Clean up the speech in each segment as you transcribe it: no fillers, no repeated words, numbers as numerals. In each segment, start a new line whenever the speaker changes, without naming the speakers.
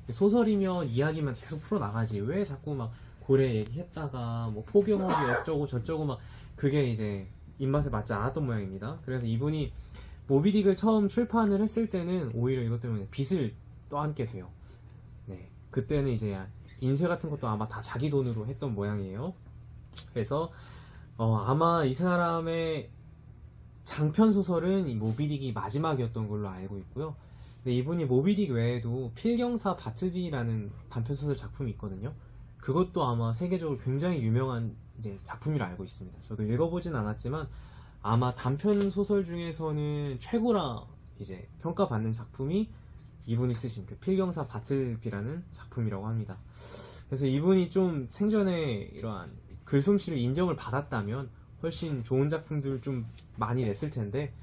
소설이면 이야기만 계속 풀어나가지 왜 자꾸 막 고래 얘기했다가 뭐 포경업이 어쩌고 저쩌고 막 그게 이제 입맛에 맞지 않았던 모양입니다. 그래서 이분이 모비딕을 처음 출판을 했을 때는 오히려 이것 때문에 빚을 떠안게 돼요. 네, 그때는 이제 인쇄 같은 것도 아마 다 자기 돈으로 했던 모양이에요. 그래서 아마 이 사람의 장편 소설은 이 모비딕이 마지막이었던 걸로 알고 있고요. 근데 이분이 모비딕 외에도 필경사 바트비라는 단편 소설 작품이 있거든요. 그것도 아마 세계적으로 굉장히 유명한 이제 작품이라 알고 있습니다. 저도 읽어보진 않았지만 아마 단편 소설 중에서는 최고라 이제 평가받는 작품이 이분이 쓰신 그 필경사 바틀비라는 작품이라고 합니다. 그래서 이분이 좀 생전에 이러한 글솜씨를 인정을 받았다면 훨씬 좋은 작품들을 좀 많이 냈을 텐데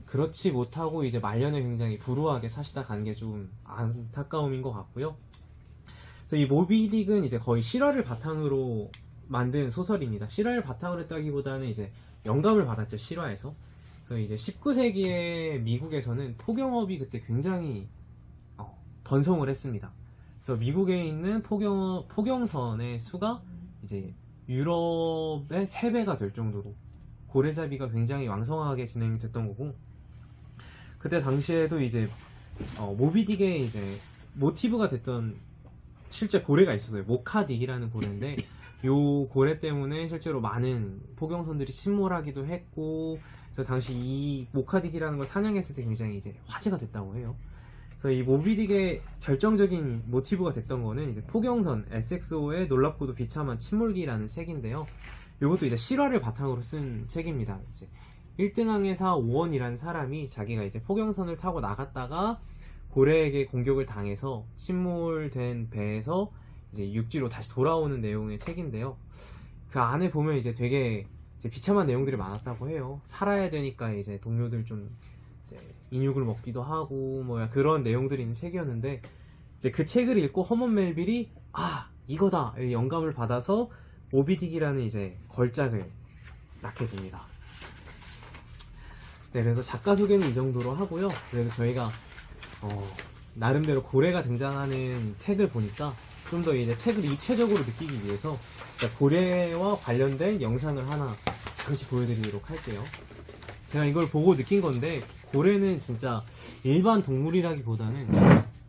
그렇지 못하고 이제 말년에 굉장히 불우하게 사시다 가는 게 좀 안타까움인 것 같고요. 그래서 이 모비딕은 이제 거의 실화를 바탕으로 만든 소설입니다. 실화를 바탕으로 했다기보다는 이제 영감을 받았죠, 실화에서. 그래서 이제 19세기의 미국에서는 포경업이 그때 굉장히 번성을 했습니다. 그래서 미국에 있는 포경선의 수가 이제 유럽의 3배가 될 정도로 고래잡이가 굉장히 왕성하게 진행됐던 거고, 그때 당시에도 이제 모비딕의 이제 모티브가 됐던 실제 고래가 있었어요. 모카딕이라는 고래인데 요 고래 때문에 실제로 많은 포경선들이 침몰하기도 했고, 그래서 당시 이 모카딕이라는 걸 사냥했을 때 굉장히 이제 화제가 됐다고 해요. 그래서 이 모비딕의 결정적인 모티브가 됐던 거는 이제 포경선 SXO의 놀랍고도 비참한 침몰기라는 책인데요. 이것도 이제 실화를 바탕으로 쓴 책입니다. 이제 1등항해사 오원이라는 사람이 자기가 이제 포경선을 타고 나갔다가 고래에게 공격을 당해서 침몰된 배에서 이제 육지로 다시 돌아오는 내용의 책인데요. 그 안에 보면 이제 되게 이제 비참한 내용들이 많았다고 해요. 살아야 되니까 이제 동료들 좀 이제 인육을 먹기도 하고 뭐 그런 내용들이 있는 책이었는데, 이제 그 책을 읽고 허먼 멜빌이 이거다 영감을 받아서 모비딕이라는 이제 걸작을 낳게 됩니다. 네, 그래서 작가 소개는 이 정도로 하고요. 그래서 저희가 나름대로 고래가 등장하는 책을 보니까 좀 더 이제 책을 입체적으로 느끼기 위해서 고래와 관련된 영상을 하나 잠시 보여드리도록 할게요. 제가 이걸 보고 느낀 건데 고래는 진짜 일반 동물이라기보다는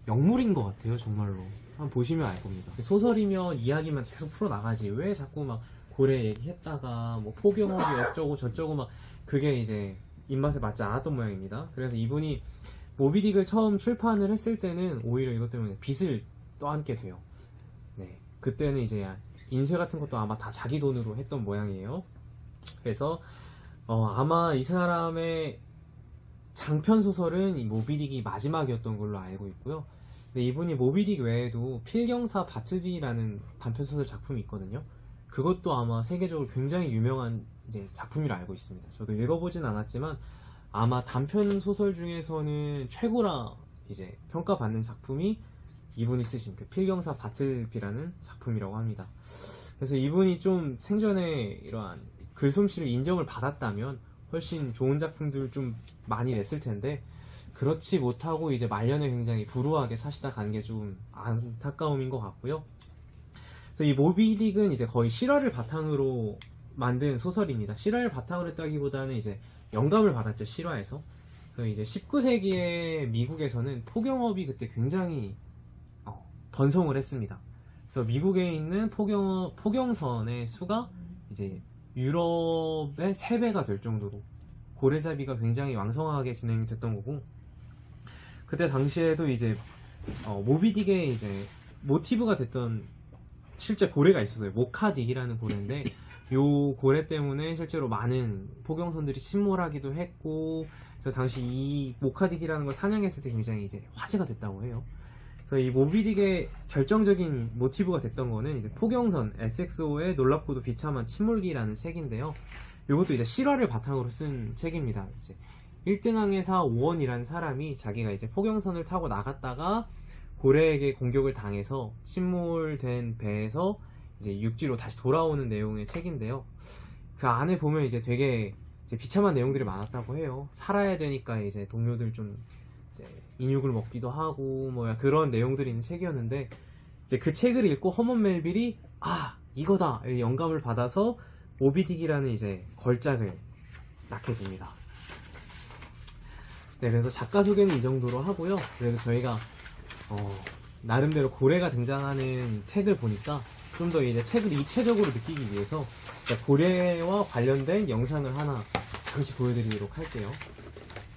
영물인 것 같아요. 정말로 한번 보시면 알 겁니다. 소설이면 이야기만 계속 풀어나가지 왜 자꾸 막 고래 얘기했다가 뭐 포경업이 어쩌고 저쩌고 막 그게 이제 입맛에 맞지 않았던 모양입니다. 그래서 이분이 모비딕을 처음 출판을 했을 때는 오히려 이것 때문에 빚을 떠안게 돼요. 네, 그때는 이제 인쇄 같은 것도 아마 다 자기 돈으로 했던 모양이에요. 그래서 아마 이 사람의 장편 소설은 이 모비딕이 마지막이었던 걸로 알고 있고요. 근데 이분이 모비딕 외에도 필경사 바트비라는 단편 소설 작품이 있거든요. 그것도 아마 세계적으로 굉장히 유명한 이제 작품이라 알고 있습니다. 저도 읽어보진 않았지만 아마 단편 소설 중에서는 최고라 이제 평가받는 작품이 이분이 쓰신 그 필경사 바틀비라는 작품이라고 합니다. 그래서 이분이 좀 생전에 이러한 글솜씨를 인정을 받았다면 훨씬 좋은 작품들을 좀 많이 냈을 텐데 그렇지 못하고 이제 말년에 굉장히 불우하게 사시다 가는 게 좀 안타까움인 것 같고요. 그래서 이 모비딕은 이제 거의 실화를 바탕으로 만든 소설입니다. 실화를 바탕으로 했다기보다는 이제 영감을 받았죠, 실화에서. 그래서 이제 19세기의 미국에서는 포경업이 그때 굉장히 번성을 했습니다. 그래서 미국에 있는 포경선의 수가 이제 유럽의 3배가 될 정도로 고래잡이가 굉장히 왕성하게 진행됐던 거고, 그때 당시에도 이제 모비딕의 이제 모티브가 됐던 실제 고래가 있었어요. 모카딕이라는 고래인데 요 고래 때문에 실제로 많은 포경선들이 침몰하기도 했고, 그래서 당시 이 모카딕이라는 걸 사냥했을 때 굉장히 이제 화제가 됐다고 해요. 그래서 이 모비딕의 결정적인 모티브가 됐던 거는 이제 포경선 SXO의 놀랍고도 비참한 침몰기라는 책인데요. 이것도 이제 실화를 바탕으로 쓴 책입니다. 이제 1등항해사 오원이라는 사람이 자기가 이제 포경선을 타고 나갔다가 고래에게 공격을 당해서 침몰된 배에서 이제 육지로 다시 돌아오는 내용의 책인데요. 그 안에 보면 이제 되게 이제 비참한 내용들이 많았다고 해요. 살아야 되니까 이제 동료들 좀 이제 인육을 먹기도 하고 뭐 그런 내용들이 있는 책이었는데, 이제 그 책을 읽고 허먼 멜빌이 이거다 영감을 받아서 모비딕이라는 이제 걸작을 낳게 됩니다. 네, 그래서 작가 소개는 이 정도로 하고요. 그래서 저희가 나름대로 고래가 등장하는 책을 보니까 좀 더 이제 책을 입체적으로 느끼기 위해서 고래와 관련된 영상을 하나 잠시 보여드리도록 할게요.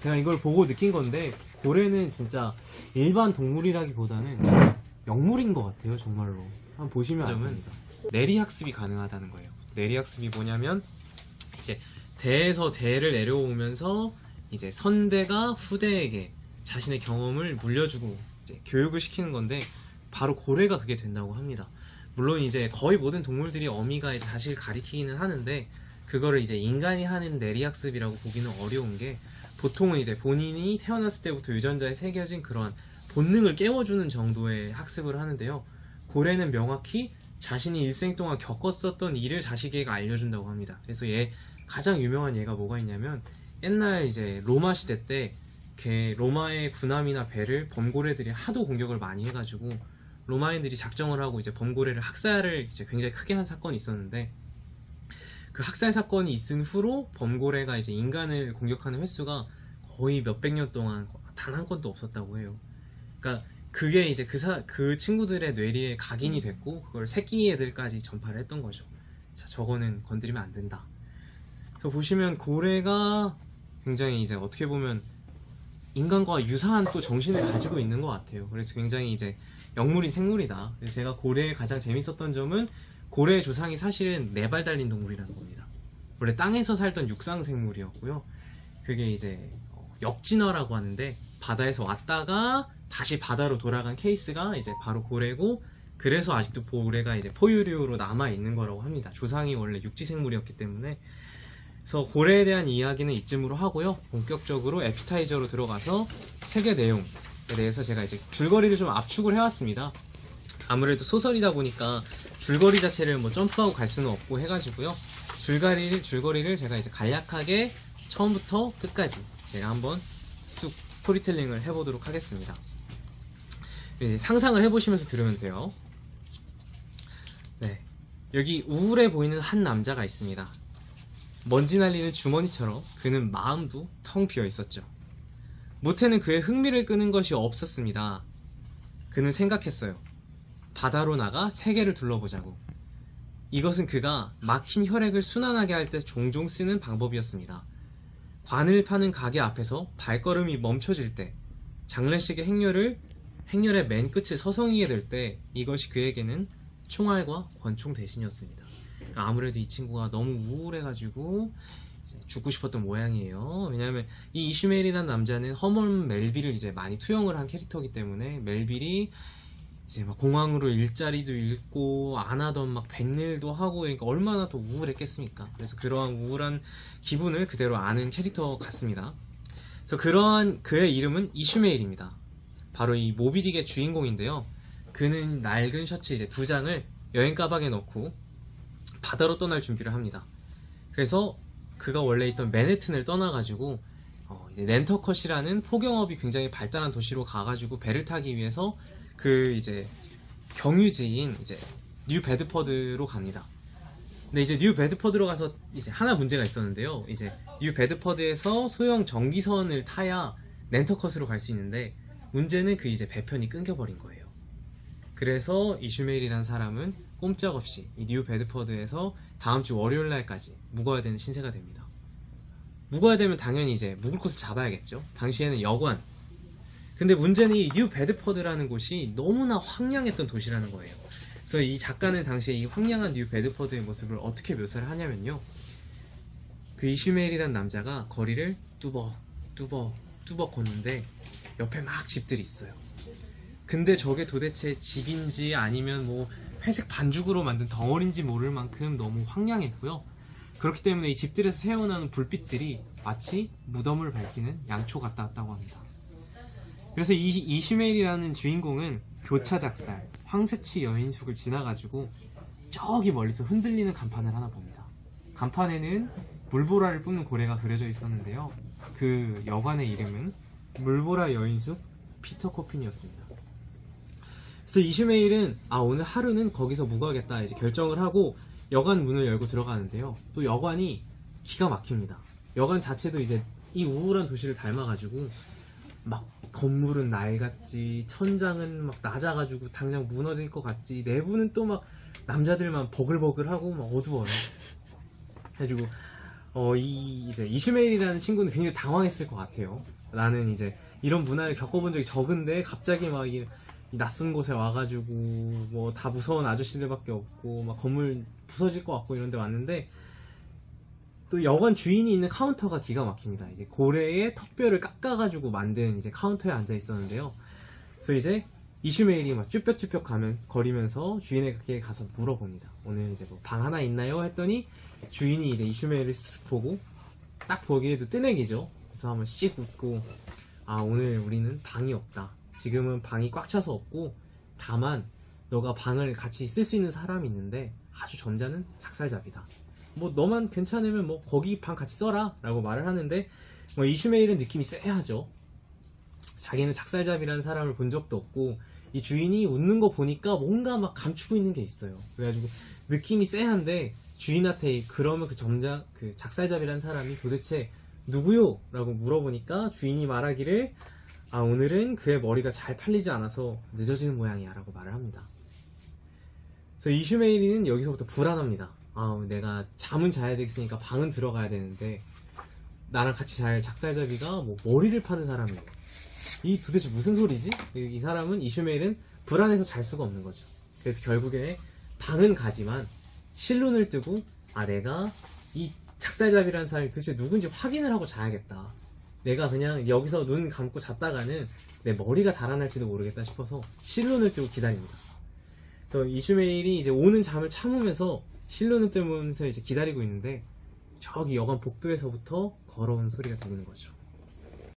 제가 이걸 보고 느낀 건데, 고래는 진짜 일반 동물이라기보다는 영물인 것 같아요. 정말로 한번 보시면 압니다. 내리 학습이 가능하다는 거예요. 내리 학습이 뭐냐면, 이제 대에서 대를 내려오면서 이제 선대가 후대에게 자신의 경험을 물려주고 이제 교육을 시키는 건데, 바로 고래가 그게 된다고 합니다. 물론 이제 거의 모든 동물들이 어미가 이제 자식을 가리키기는 하는데, 그거를 이제 인간이 하는 내리학습이라고 보기는 어려운 게, 보통은 이제 본인이 태어났을 때부터 유전자에 새겨진 그런 본능을 깨워주는 정도의 학습을 하는데요. 고래는 명확히 자신이 일생 동안 겪었었던 일을 자식에게 알려준다고 합니다. 그래서 가장 유명한 예가 뭐가 있냐면, 옛날 이제 로마 시대 때 로마의 군함이나 배를 범고래들이 하도 공격을 많이 해가지고 로마인들이 작정을 하고 이제 범고래를 학살을 이제 굉장히 크게 한 사건이 있었는데, 그 학살 사건이 있은 후로 범고래가 이제 인간을 공격하는 횟수가 거의 몇백 년 동안 단 한 건도 없었다고 해요. 그러니까 그게 이제 그 친구들의 뇌리에 각인이 됐고, 그걸 새끼 애들까지 전파를 했던 거죠. 자, 저거는 건드리면 안 된다. 그래서 보시면 고래가 굉장히 이제 어떻게 보면 인간과 유사한 또 정신을 가지고 있는 것 같아요. 그래서 굉장히 이제 영물인 생물이다. 그래서 제가 고래에 가장 재밌었던 점은, 고래의 조상이 사실은 4발 달린 동물이라는 겁니다. 원래 땅에서 살던 육상 생물이었고요. 그게 이제 역진화라고 하는데, 바다에서 왔다가 다시 바다로 돌아간 케이스가 이제 바로 고래고, 그래서 아직도 고래가 이제 포유류로 남아 있는 거라고 합니다. 조상이 원래 육지 생물이었기 때문에. 그래서 고래에 대한 이야기는 이쯤으로 하고요. 본격적으로 에피타이저로 들어가서 책의 내용에 대해서 제가 이제 줄거리를 좀 압축을 해왔습니다. 아무래도 소설이다 보니까 줄거리 자체를 뭐 점프하고 갈 수는 없고 해가지고요. 줄거리를 제가 이제 간략하게 처음부터 끝까지 제가 한번 쑥 스토리텔링을 해보도록 하겠습니다. 이제 상상을 해보시면서 들으면 돼요. 네, 여기 우울해 보이는 한 남자가 있습니다. 먼지 날리는 주머니처럼 그는 마음도 텅 비어 있었죠. 모태는 그의 흥미를 끄는 것이 없었습니다. 그는 생각했어요. 바다로 나가 세계를 둘러보자고. 이것은 그가 막힌 혈액을 순환하게 할 때 종종 쓰는 방법이었습니다. 관을 파는 가게 앞에서 발걸음이 멈춰질 때, 장례식의 행렬의 맨 끝을 서성이게 될 때, 이것이 그에게는 총알과 권총 대신이었습니다. 그러니까 아무래도 이 친구가 너무 우울해가지고 죽고 싶었던 모양이에요. 왜냐하면 이 이슈메일이라는 남자는 허먼 멜빌을 이제 많이 투영을 한 캐릭터이기 때문에, 멜빌이 이제 막 공황으로 일자리도 잃고 안 하던 막 백일도 하고, 그러니까 얼마나 더 우울했겠습니까? 그래서 그러한 우울한 기분을 그대로 아는 캐릭터 같습니다. 그래서 그러한 그의 이름은 이슈메일입니다. 바로 이 모비딕의 주인공인데요. 그는 낡은 셔츠 이제 2장을 여행 가방에 넣고 바다로 떠날 준비를 합니다. 그래서 그가 원래 있던 맨해튼을 떠나가지고 이제 낸터컷이라는 포경업이 굉장히 발달한 도시로 가가지고 배를 타기 위해서 그 이제 경유지인 이제 뉴 베드퍼드로 갑니다. 근데 이제 뉴 베드퍼드로 가서 이제 하나 문제가 있었는데요. 이제 뉴 베드퍼드에서 소형 전기선을 타야 낸터컷으로 갈 수 있는데, 문제는 그 이제 배편이 끊겨버린 거예요. 그래서 이슈메일이라는 사람은 꼼짝없이 이 뉴 베드퍼드에서 다음 주 월요일 날까지 묵어야 되는 신세가 됩니다. 묵어야 되면 당연히 이제 묵을 곳을 잡아야겠죠. 당시에는 여관. 근데 문제는 이 뉴 베드퍼드라는 곳이 너무나 황량했던 도시라는 거예요. 그래서 이 작가는 당시에 이 황량한 뉴 베드퍼드의 모습을 어떻게 묘사를 하냐면요. 그 이슈메일이라는 남자가 거리를 뚜벅 걷는데 옆에 막 집들이 있어요. 근데 저게 도대체 집인지 아니면 뭐 회색 반죽으로 만든 덩어리인지 모를 만큼 너무 황량했고요. 그렇기 때문에 이 집들에서 새어나오는 불빛들이 마치 무덤을 밝히는 양초 같았다고 합니다. 그래서 이 이슈메일이라는 주인공은 교차 작살, 황새치 여인숙을 지나가지고 저기 멀리서 흔들리는 간판을 하나 봅니다. 간판에는 물보라를 뿜는 고래가 그려져 있었는데요. 그 여관의 이름은 물보라 여인숙 피터 코핀이었습니다. 그래서 이슈메일은 오늘 하루는 거기서 묵어야겠다 이제 결정을 하고 여관 문을 열고 들어가는데요. 또 여관이 기가 막힙니다. 여관 자체도 이제 이 우울한 도시를 닮아가지고 막 건물은 낡았지, 천장은 막 낮아가지고 당장 무너질 것 같지, 내부는 또 막 남자들만 버글버글하고 막 어두워요. 해가지고 이제 이슈메일이라는 친구는 굉장히 당황했을 것 같아요. 나는 이제 이런 문화를 겪어본 적이 적은데 갑자기 막 이 낯선 곳에 와가지고 뭐 다 무서운 아저씨들밖에 없고 막 건물 부서질 것 같고 이런데 왔는데 또 여관 주인이 있는 카운터가 기가 막힙니다. 이게 고래의 턱뼈를 깎아가지고 만든 이제 카운터에 앉아 있었는데요. 그래서 이제 이슈메일이 막 쭈뼛쭈뼛 거리면서 주인에게 가서 물어봅니다. 오늘 이제 뭐 방 하나 있나요? 했더니 주인이 이제 이슈메일을 쓱 보고 딱 보기에도 뜨내기죠. 그래서 한번 씩 웃고 오늘 우리는 방이 없다. 지금은 방이 꽉 차서 없고 다만 너가 방을 같이 쓸 수 있는 사람이 있는데 아주 점잖은 작살잡이다. 뭐 너만 괜찮으면 뭐 거기 방 같이 써라 라고 말을 하는데 뭐 이슈메일은 느낌이 쎄하죠. 자기는 작살잡이라는 사람을 본 적도 없고 이 주인이 웃는 거 보니까 뭔가 막 감추고 있는 게 있어요. 그래가지고 느낌이 쎄한데 주인한테 그러면 그 작살잡이라는 사람이 도대체 누구요? 라고 물어보니까 주인이 말하기를 오늘은 그의 머리가 잘 팔리지 않아서 늦어지는 모양이야 라고 말을 합니다. 그래서 이슈메일이는 여기서부터 불안합니다. 내가 잠은 자야 되겠으니까 방은 들어가야 되는데 나랑 같이 잘 작살잡이가 뭐 머리를 파는 사람이에요. 이 도대체 무슨 소리지? 이 사람은 이슈메일은 불안해서 잘 수가 없는 거죠. 그래서 결국에 방은 가지만 실눈을 뜨고 내가 이 작살잡이라는 사람이 도대체 누군지 확인을 하고 자야겠다. 내가 그냥 여기서 눈 감고 잤다가는 내 머리가 달아날지도 모르겠다 싶어서 실눈을 뜨고 기다립니다. 그래서 이슈메일이 이제 오는 잠을 참으면서 실눈을 뜨면서 이제 기다리고 있는데 저기 여관 복도에서부터 걸어온 소리가 들리는 거죠.